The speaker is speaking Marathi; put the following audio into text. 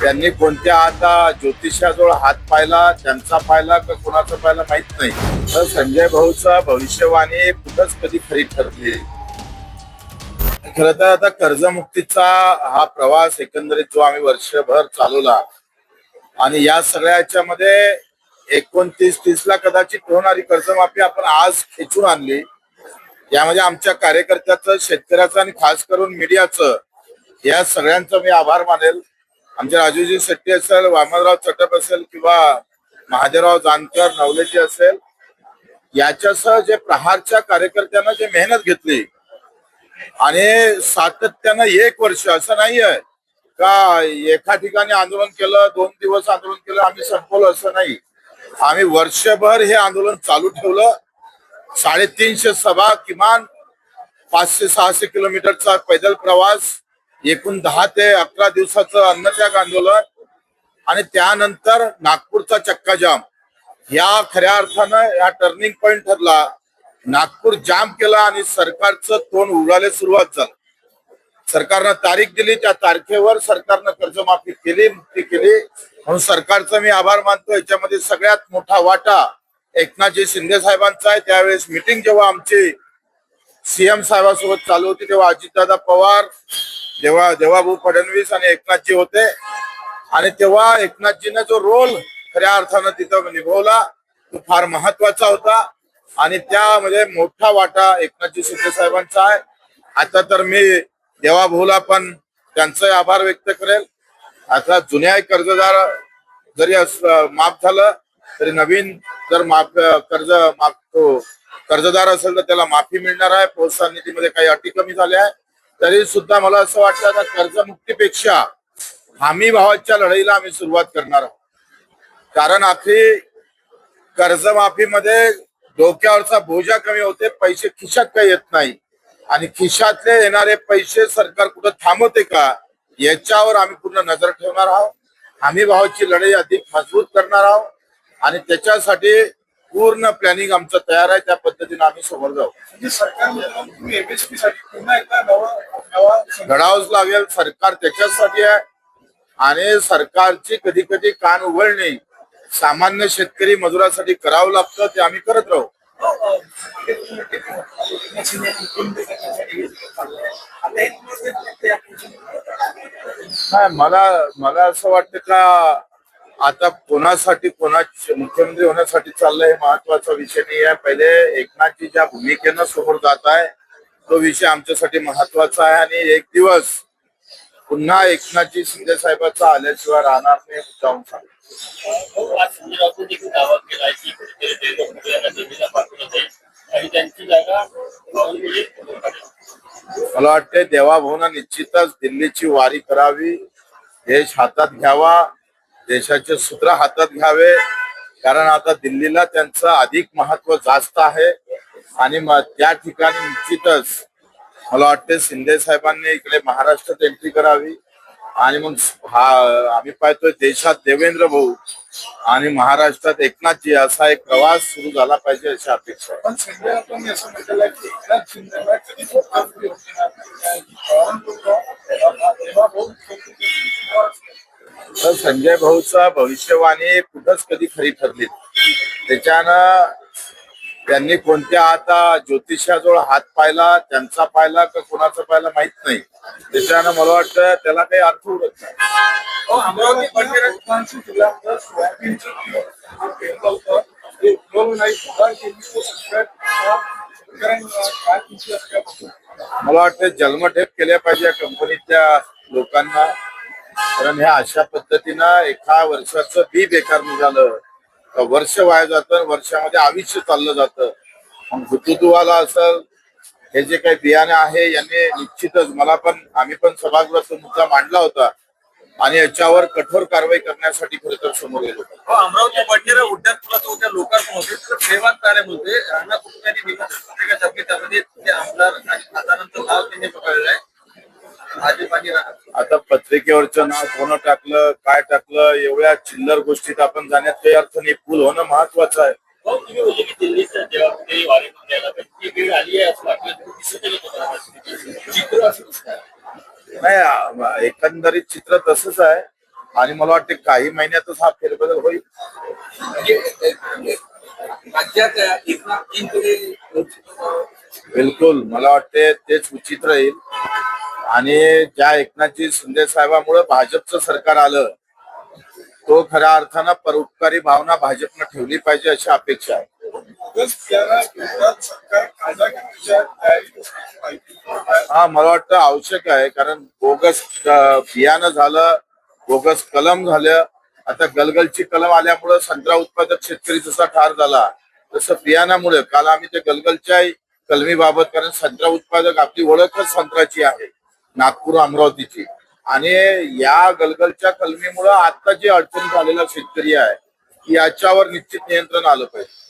त्यांनी कोणत्या आता ज्योतिषाजवळ हात पाहिला, त्यांचा पाहिला का कोणाचा पाहिला माहित नाही. तर संजय भाऊचा भविष्यवाणी कुठंच कधी खरी ठरली. खरं तर आता कर्जमुक्तीचा हा प्रवास एकंदरीत जो आम्ही वर्षभर चालवला आणि या सगळ्या याच्यामध्ये 29-30 ला कदाचित होणारी कर्जमाफी आपण आज खेचून आणली. यामध्ये आमच्या कार्यकर्त्याचं, शेतकऱ्याचं आणि खास करून मीडियाचं या सगळ्यांचं मी आभार मानेल. आमचे राजूजी शेट्टी असेल, वामनराव चटप असेल किंवा महादेवराव जानकर, नवलेजी असेल, याच्यासह जे प्रहारच्या कार्यकर्त्यांना जे मेहनत घेतली आणि सातत्यानं 1 वर्ष असं नाहीये का एका ठिकाणी आंदोलन केलं, 2 दिवस आंदोलन केलं, आम्ही संपवलं असं नाही. आम्ही वर्षभर हे आंदोलन चालू ठेवलं. 350 सभा, किमान 500-600 किलोमीटरचा पैदल प्रवास, एकूण 10 ते 11 दिवसाचं अन्नत्याग आंदोलन आणि त्यानंतर नागपूरचा चक्का जाम. या खऱ्या अर्थानं या टर्निंग पॉइंट ठरला. नागपूर जाम केला आणि सरकारचं तोंड उघडायला सुरुवात झाली. सरकारनं तारीख दिली, त्या तारखेवर सरकारनं कर्जमाफी केली, मुक्ती केली. म्हणून सरकारचा मी आभार मानतो. याच्यामध्ये सगळ्यात मोठा वाटा एकनाथजी शिंदे साहेबांचा आहे. त्यावेळेस मीटिंग जेव्हा आमची सीएम साहेबांसोबत चालू होती तेव्हा अजितदादा पवार, देवाभाऊ फडणवीस आणि एकनाथजी होते आणि तेव्हा एकनाथजीने जो रोल खऱ्या अर्थानं तिथं निभवला तो फार महत्वाचा होता आणि त्यामध्ये मोठा वाटा एकनाथजी शिंदे साहेबांचा आहे. आता तर मी देवाभाऊला पण त्यांचे आभार व्यक्त करेल. आता जुन्या कर्जदार जरी माफ झालं तरी नवीन जर कर्जदार असेल तर त्याला माफी मिळणार आहे. प्रोत्साहन निधीमध्ये काही अटी कमी झाल्या आहे. तरी सुद्धा मला असं वाटतं आता कर्जमुक्तीपेक्षा हमी भावाच्या लढाईला आम्ही सुरुवात करणार आहोत. कारण आखरी कर्जमाफीमध्ये डोक्यावरचा बोजा कमी होते, पैसे खिशात काही येत नाही आणि खिशातले येणारे पैसे सरकार कुठं थांबवते का याच्यावर आम्ही पूर्ण नजर ठेवणार आहोत. हमी भावाची लढाई अधिक मजबूत करणार आहोत आणि त्याच्यासाठी पूर्ण प्लॅनिंग आमचं तयार आहे. त्या पद्धतीने आम्ही समोर जाऊ. घडावंच लागेल. सरकार त्याच्यासाठी आहे आणि सरकारची कधी कधी कान उघडणे सामान्य शेतकरी मजुरासाठी करावं लागतं. ते आम्ही करत राहू. मला असं वाटतं का आता कोणासाठी मुख्यमंत्री होण्यासाठी चाललंय हे महत्वाचा विषय नाही आहे. पहिले एकनाथजी ज्या भूमिकेनं समोर जात आहे तो विषय आमच्यासाठी महत्वाचा आहे आणि एक दिवस पुन्हा एकनाथजी शिंदे साहेबांचा आल्याशिवाय राहणार नाही जाऊन सांग. मला वाटते देवाभाऊनं निश्चितच दिल्लीची वारी करावी, देश हातात घ्यावा, देशाचे सूत्र हातात घ्यावे. कारण आता दिल्लीला त्यांचं अधिक महत्व जास्त आहे आणि त्या ठिकाणी निश्चितच मला वाटते शिंदे साहेबांनी इकडे महाराष्ट्रात एंट्री करावी आणि मग आम्ही पाहतोय देशात देवेंद्र भाऊ आणि महाराष्ट्रात एकनाथजी असा एक प्रवास सुरू झाला पाहिजे अशी अपेक्षा आहे. तर संजय भाऊचा भविष्यवाणी कुठंच कधी खरी ठरली. त्याच्यानं त्यांनी कोणत्या आता ज्योतिषाजवळ हात पाहिला, त्यांचा पाहिला का कोणाचा पाहिला माहित नाही. त्याच्यानं मला वाटतं त्याला काही अर्थ उरत नाही. मला वाटतं जन्मठेप केल्या पाहिजे या कंपनीच्या लोकांना. कारण ह्या अशा पद्धतीनं एका वर्षाचं बी बेकार निघालं तर वर्ष वाया जातं, वर्षामध्ये आयुष्य चाललं जातं. मग हुतुतुवाला असेल हे जे काही बियाणे आहे यांनी निश्चितच आम्ही पण सभागृहाचा मुद्दा मांडला होता आणि याच्यावर कठोर कारवाई करण्यासाठी खरं तर समोर गेलो. अमरावती बंडीरा उड्डाणपुलाचं उद्या लोकार्पण होते तर सेवात कार्यामध्ये राणा कुटुंबांनी निमंत्रण त्यामध्ये आमदार खासदारांचं नाव त्यांनी पकडलं आहे. आता पत्रिकेवरचं नाव कोण टाकलं, काय टाकलं, एवढ्या चिल्लर गोष्टीत आपण जाण्यात काही अर्थ नाही. पूल होणं महत्वाचं आहे. नाही, एकंदरीत चित्र तसंच आहे आणि मला वाटते काही महिन्यातच हा फेरबदल होईल. म्हणजे राज्यात एकनाथ शिंदे बिलकुल मला वाटते तेच उचित राहील. आणि ज्या एकनाथजी शिंदे साहेबांमुळे भाजपचं सरकार आलं तो खऱ्या अर्थानं परोपकारी भावना भाजपनं ठेवली पाहिजे अशी अपेक्षा आहे. हा मला वाटतं आवश्यक आहे, कारण बोगस बियाणं झालं, बोगस कलम झालं. आता गलगलची कलम आल्यामुळं संत्रा उत्पादक शेतकरी जसा ठार झाला तसं बियाणामुळे काल आम्ही ते गलगलच्या कलमीबाबत, कारण संत्रा उत्पादक आपली ओळखच संत्र्याची आहे नागपूर अमरावतीची, आणि या गलगलच्या कलमीमुळं आता जे अडचण झालेला शेतकरी आहे याच्यावर निश्चित नियंत्रण आलं पाहिजे.